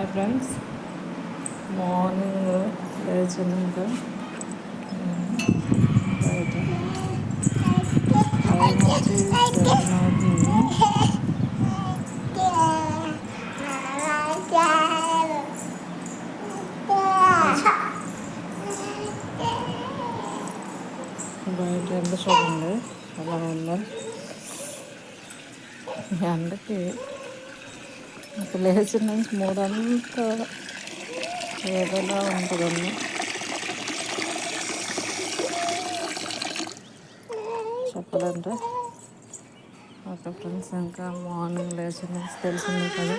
Hi friends, morning లేచినాక బయట time వచ్చి 7 అవుతుంది. బయట ఎండ చూడండి ఎలా ఉందో. ఎండకి నాకు లేచిన నుంచి మూడంతా ఏదోలా ఉంటుందండి. చెప్పాలంటే ఓకే ఫ్రెండ్స్, ఇంకా మార్నింగ్ లేచిన నుంచి తెలిసింది కదా,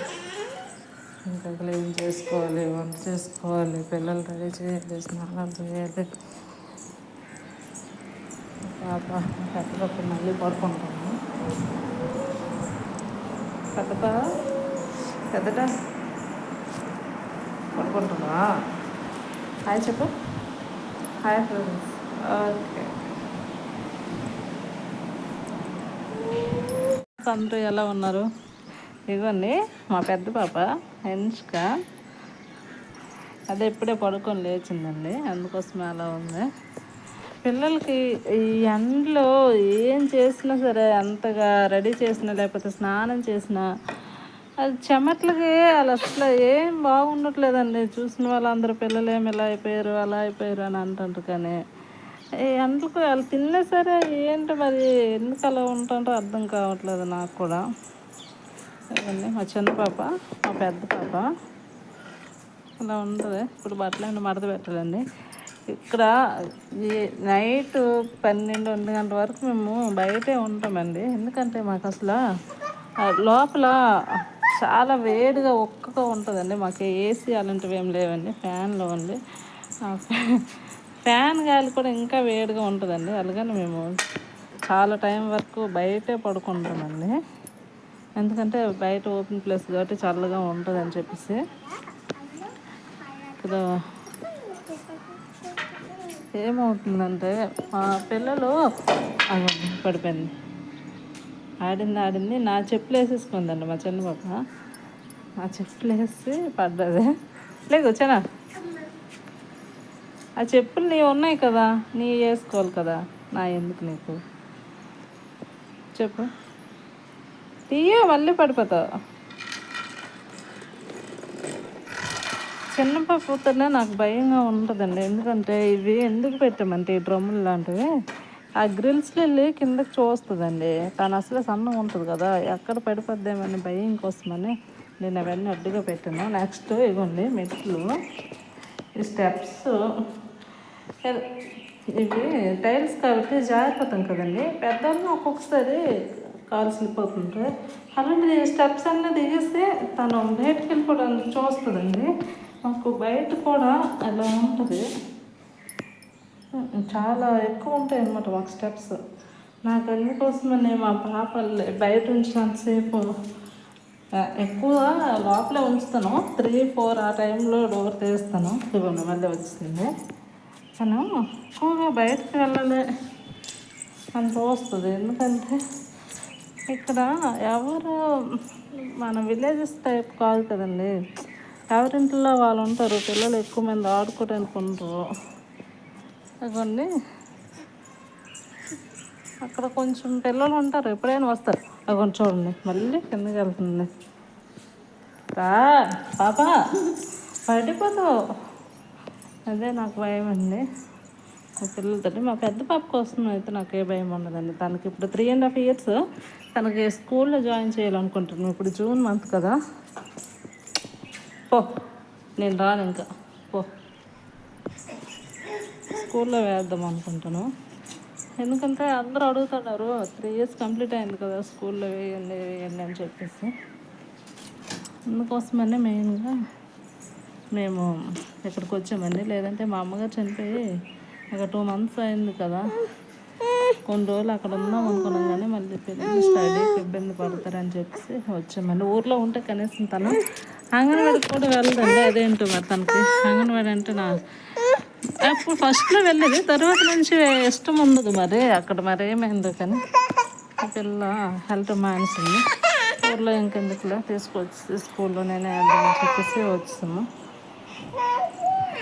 ఇంకా క్లీన్ చేసుకోవాలి, వంట చేసుకోవాలి, పిల్లలు రెడీ చేయాలి, స్నానం చేయాలి. పాప పెద్ద మళ్ళీ పడుకుంటాను. పెద్దట పడుకుంటున్నా. హాయ్ చెప్పు. Hi friends. ఓకే, అందరూ ఎలా ఉన్నారు? ఇదిగోండి మా పెద్ద పాప హెన్ష్క, అదే ఇప్పుడే పడుకొని లేచిందండి, అందుకోసమే అలా ఉంది. పిల్లలకి ఈ ఎండలో ఏం చేసినా సరే, అంతగా రెడీ చేసినా లేకపోతే స్నానం చేసినా అది చెమట్లకి వాళ్ళు అసలు ఏం బాగుండట్లేదండి. చూసిన వాళ్ళందరూ పిల్లలు ఏమి ఇలా అయిపోయారు అలా అయిపోయారు అని అంటుంటారు, కానీ ఈ ఎండలకు వాళ్ళు తిన్నా సరే ఏంటో మరి ఎందుకు అలా ఉంటుంటారో అర్థం కావట్లేదు నాకు కూడా. ఇవన్నీ మా చిన్న పాప, మా పెద్ద పాప అలా ఉంటుంది. ఇప్పుడు బట్టలు మడత పెట్టాలండి. ఇక్కడ ఈ నైట్ 12-1 గంట వరకు మేము బయటే ఉంటామండి. ఎందుకంటే మాకు అసలు లోపల చాలా వేడిగా ఒక్కగా ఉంటుందండి. మాకు ఏసీ అలాంటివి ఏం లేవండి, ఫ్యాన్లో ఉంది. ఫ్యాన్ గాలి కూడా ఇంకా వేడిగా ఉంటుందండి. అలాగని మేము చాలా టైం వరకు బయటే పడుకుంటామండి. ఎందుకంటే బయట ఓపెన్ ప్లేస్ కాబట్టి చల్లగా ఉంటుందని చెప్పేసి. ఇక్కడ ఏమవుతుందంటే మా పిల్లలు పడిపోయింది, ఆడింది నా చెప్పులు వేసేసుకుందండి మా చిన్న పాప. నా చెప్పులు వేసి పడ్డది. లేదు వచ్చానా, ఆ చెప్పులు నీవు ఉన్నాయి కదా, నీ వేసుకోవాలి కదా, నా ఎందుకు నీకు చెప్పు, తీయ మళ్ళీ పడిపోతావు. చిన్న పాపతోనే నాకు భయంగా ఉంటుందండి. ఎందుకంటే ఇవి ఎందుకు పెట్టామంటే ఈ డ్రమ్ములు లాంటివి ఆ గ్రిల్స్లో వెళ్ళి కిందకి చూస్తుందండి. తను అసలే సన్నం ఉంటుంది కదా, ఎక్కడ పడిపోద్దామని భయం కోసమని నేను అవన్నీ అడ్డుగా పెట్టాను. నెక్స్ట్ ఇవ్వండి మెట్లు, ఈ స్టెప్స్, ఇవి టైల్స్ కాబట్టి జారిపోతాం కదండి. పెద్దవాళ్ళని ఒక్కొక్కసారి కాలు స్లిప్ అవుతుంటే అలాంటి స్టెప్స్ అన్నీ దిగేస్తే తను బయటకు వెళ్ళిపోవడానికి చూస్తుందండి. మాకు బయట కూడా అలా ఉంటుంది, చాలా ఎక్కువ ఉంటాయి అన్నమాట మాకు స్టెప్స్. నాకు అందుకోసమని మా పాప బయట ఉంచినంతసేపు ఎక్కువ లోపలే ఉంచుతాను. 3-4 ఆ టైంలో డోర్ తీస్తాను. ఇవ్వండి మళ్ళీ వచ్చింది. తను ఎక్కువగా బయటకు వెళ్ళాలి అని చూస్తుంది. ఎందుకంటే ఇక్కడ ఎవరు మన విలేజెస్ టైప్ కాదు కదండి, ఎవరింట్లో వాళ్ళు ఉంటారు. పిల్లలు ఎక్కువ మంది ఆడుకోవడానికి ఉండరు. అవ్వండి అక్కడ కొంచెం పిల్లలు ఉంటారు, ఎప్పుడైనా వస్తారు. అవ్వండి చూడండి మళ్ళీ కిందకి వెళ్తుంది. పాప పడిపోతావు. అదే నాకు భయం అండి మా పిల్లలతో. మా పెద్ద పాప కోసం అయితే నాకు ఏ భయం ఉండదండి. తనకి ఇప్పుడు 3.5 years. తనకి స్కూల్లో జాయిన్ చేయాలనుకుంటున్నాను. ఇప్పుడు జూన్ మంత్ కదా. పో, నేను రాను ఇంకా, పో, స్కూల్లో వేద్దాం అనుకుంటాను. ఎందుకంటే అందరూ అడుగుతున్నారు 3 years కంప్లీట్ అయింది కదా, స్కూల్లో వేయండి అని చెప్పేసి. అందుకోసమనే మెయిన్గా మేము ఇక్కడికి వచ్చామండి. లేదంటే మా అమ్మగారు చనిపోయి ఒక 2 months అయింది కదా, కొన్ని రోజులు అక్కడ ఉందాం అనుకున్నాం, కానీ మళ్ళీ పిల్లలు స్టడీకి ఇబ్బంది పడతారని చెప్పేసి వచ్చామండి. ఊర్లో ఉంటే కనీసం తను అంగన్వాడికి కూడా వెళ్ళదండి. అదేంటో మరి తనకి అంగన్వాడి అంటే అప్పుడు ఫస్ట్లో వెళ్ళేది, తర్వాత నుంచి ఇష్టం ఉండదు మరి అక్కడ. మరి ఏమైందో కానీ పిల్ల హెల్త్ మానేసింది. ఊర్లో ఇంకెందుకులే తీసుకొచ్చి స్కూల్లో నేనే వేద్దామని చెప్పేసి వచ్చాము.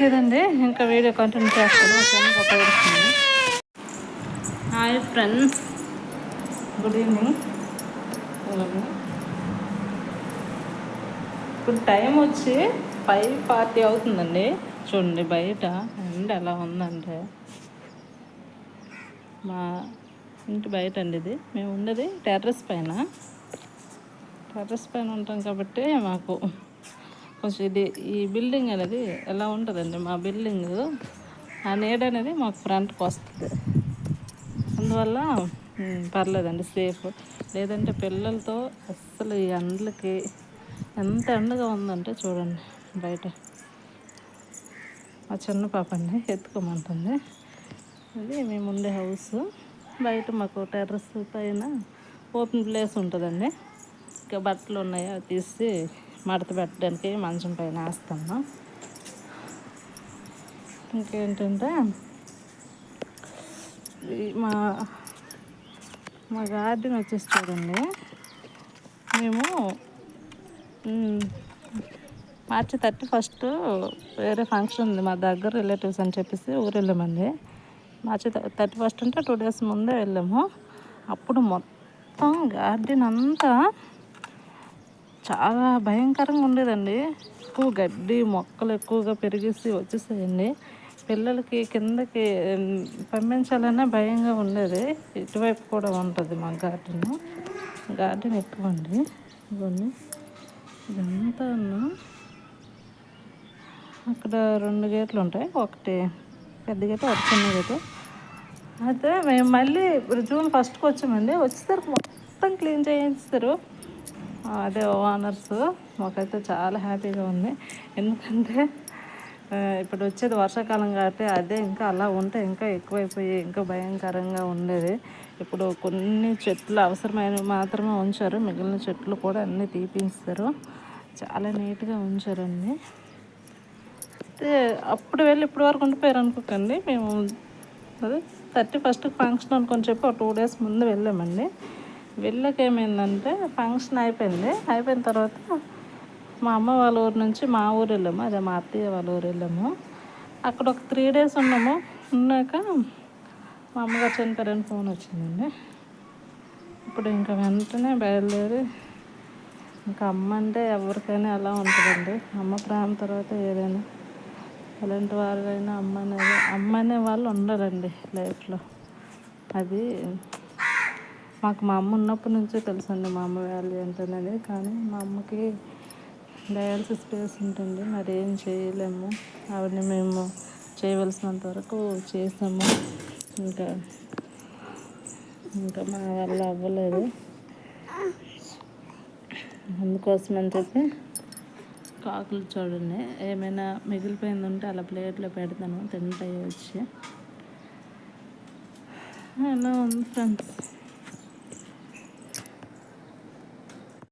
ఇదండి, ఇంకా వీడియో కంటిన్యూ చేస్తాను. Hi friends, good evening. ఇప్పుడు టైం వచ్చి 5:40 అవుతుందండి. చూడండి బయట ఎండ ఎలా ఉందంటే, మా ఇంటి బయట అండి ఇది. మేము ఉండేది టెర్రస్ పైన ఉంటాం కాబట్టి మాకు కొంచెం ఈ బిల్డింగ్ అనేది ఎలా ఉంటుందండి, మా బిల్డింగ్ ఆ నీడ అనేది మాకు ఫ్రంట్కి వస్తుంది. అందువల్ల పర్లేదండి, సేఫ్. లేదంటే పిల్లలతో అస్సలు ఈ ఎండలకి ఎంత ఎండగా ఉందంటే చూడండి బయట. మా చిన్న పాప అండి, ఎత్తుకోమంటుంది. అది మేము ఉండే హౌస్. బయట మాకు టెర్రస్ పైన ఓపెన్ ప్లేస్ ఉంటుందండి. ఇంకా బట్టలు ఉన్నాయి, అవి తీసి మడత పెట్టడానికి మంచం పైన వేస్తాము. ఇంకేంటంటే మా మా గార్డెన్ వచ్చేసి చూడండి, మేము మార్చి 31 వేరే ఫంక్షన్ ఉంది మా దగ్గర, రిలేటివ్స్ అని చెప్పేసి ఊరు వెళ్ళామండి. మార్చి 31 అంటే 2 days ముందే వెళ్ళాము. అప్పుడు మొత్తం గార్డెన్ అంతా చాలా భయంకరంగా ఉండేదండి. ఎక్కువ గడ్డి మొక్కలు ఎక్కువగా పెరిగేసి వచ్చేసాయండి. పిల్లలకి కిందకి పంపించాలన్నా భయంగా ఉండేది. ఇటువైపు కూడా ఉంటుంది మా గార్డెన్ ఎక్కువ అండి. ఇవన్నీ ఇదంతా అక్కడ 2 గేట్లు ఉంటాయి, ఒకటి పెద్ద గేటు, ఒకటి చిన్న గేటు. అయితే మేము మళ్ళీ June 1st వచ్చామండి. వచ్చేసరికి మొత్తం క్లీన్ చేయిస్తారు అదే ఓనర్స్. మాకైతే చాలా హ్యాపీగా ఉంది. ఎందుకంటే ఇప్పుడు వచ్చేది వర్షాకాలం కాబట్టి అదే ఇంకా అలా ఉంటే ఇంకా ఎక్కువైపోయి ఇంకా భయంకరంగా ఉండేది. ఇప్పుడు కొన్ని చెట్లు అవసరమైనవి మాత్రమే ఉంచారు, మిగిలిన చెట్లు కూడా అన్నీ తీపిస్తారు. చాలా నీట్గా ఉంచారండి. అయితే అప్పుడు వెళ్ళి ఇప్పటి వరకు ఉండిపోయారు అనుకోకండి. మేము అదే 31st ఫంక్షన్ అనుకొని చెప్పి ఒక 2 days ముందు వెళ్ళామండి. వెళ్ళక ఏమైందంటే ఫంక్షన్ అయిపోయిన తర్వాత మా అమ్మ వాళ్ళ ఊరు నుంచి మా ఊరు వెళ్ళాము, అదే మా అత్తయ్య వాళ్ళ ఊరు వెళ్ళాము. అక్కడ ఒక 3 days ఉన్నాము. ఉన్నాక మా అమ్మగారు చనిపోయారని ఫోన్ వచ్చిందండి. ఇప్పుడు ఇంకా వెంటనే బయలుదేరి, ఇంకా అమ్మ అంటే ఎవరికైనా ఎలా ఉంటుందండి, అమ్మ ప్రేమ తర్వాత ఏదైనా. ఎలాంటి వారైనా అమ్మ అనే వాళ్ళు ఉండాలండి లైఫ్లో. అది మాకు మా అమ్మ ఉన్నప్పటి నుంచే తెలుసండి మా అమ్మ వాల్యూ ఏంటనేది. కానీ మా అమ్మకి డయాలసిస్ పేషెంట్ అండి, మరి ఏం చేయలేము. ఆవిడని మేము చేయవలసినంత వరకు చేసాము. ఇంకా మా వల్ల అవ్వలేదు. అందుకోసమని చెప్పి కాకులు చూడండి, ఏమైనా మిగిలిపోయింది ఉంటే అలా ప్లేట్లో పెడతాను, తింటాయి వచ్చి. ఎలా ఉంది ఫ్రెండ్స్.